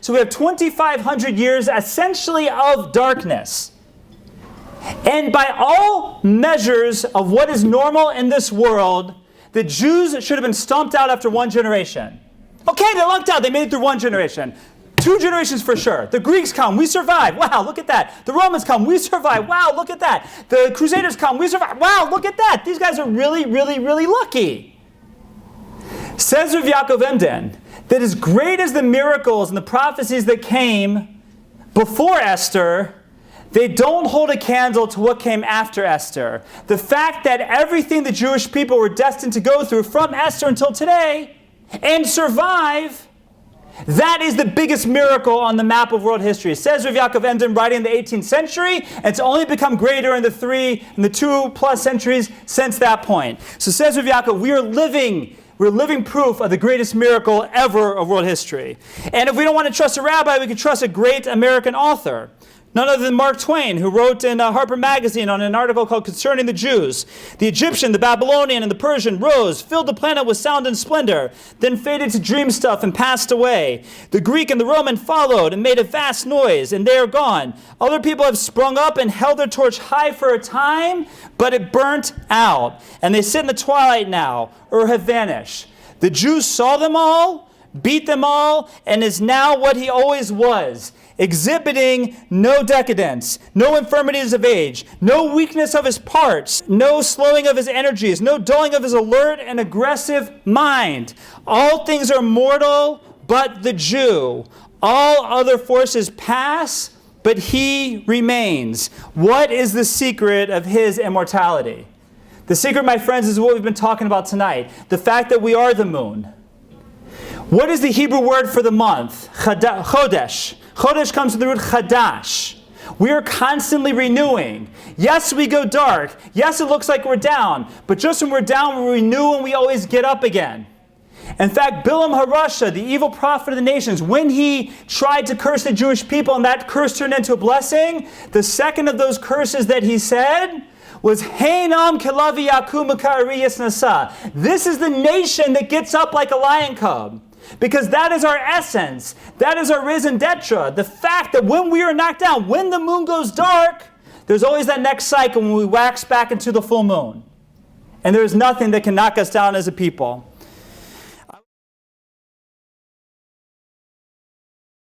So we have 2,500 years essentially of darkness. And by all measures of what is normal in this world, the Jews should have been stomped out after one generation. Okay, they lucked out. They made it through one generation. 2 generations for sure. The Greeks come, we survive. Wow, look at that. The Romans come, we survive. Wow, look at that. The Crusaders come, we survive. Wow, look at that. These guys are really, really, really lucky. Says Rav Yaakov Emden that as great as the miracles and the prophecies that came before Esther, they don't hold a candle to what came after Esther. The fact that everything the Jewish people were destined to go through from Esther until today and survive, that is the biggest miracle on the map of world history. Says Rav Yaakov Emden, writing in the 18th century, and it's only become greater in the 2+ centuries since that point. So says Rav Yaakov, we're living proof of the greatest miracle ever of world history. And if we don't want to trust a rabbi, we can trust a great American author. None other than Mark Twain, who wrote in Harper Magazine on an article called Concerning the Jews. The Egyptian, the Babylonian, and the Persian rose, filled the planet with sound and splendor, then faded to dream stuff and passed away. The Greek and the Roman followed and made a vast noise, and they are gone. Other people have sprung up and held their torch high for a time, but it burnt out. And they sit in the twilight now, or have vanished. The Jews saw them all, beat them all, and is now what he always was, exhibiting no decadence, no infirmities of age, no weakness of his parts, no slowing of his energies, no dulling of his alert and aggressive mind. All things are mortal but the Jew. All other forces pass, but he remains. What is the secret of his immortality? The secret, my friends, is what we've been talking about tonight. The fact that we are the moon. What is the Hebrew word for the month? Chodesh. Chodesh comes from the root chadash. We are constantly renewing. Yes, we go dark. Yes, it looks like we're down. But just when we're down, we renew and we always get up again. In fact, Bilam HaRasha, the evil prophet of the nations, when he tried to curse the Jewish people and that curse turned into a blessing, the second of those curses that he said was, Heinam Kelavi Yakum Ka'ari Yisnasa. This is the nation that gets up like a lion cub. Because that is our essence. That is our raison d'etre. The fact that when we are knocked down, when the moon goes dark, there's always that next cycle when we wax back into the full moon. And there is nothing that can knock us down as a people.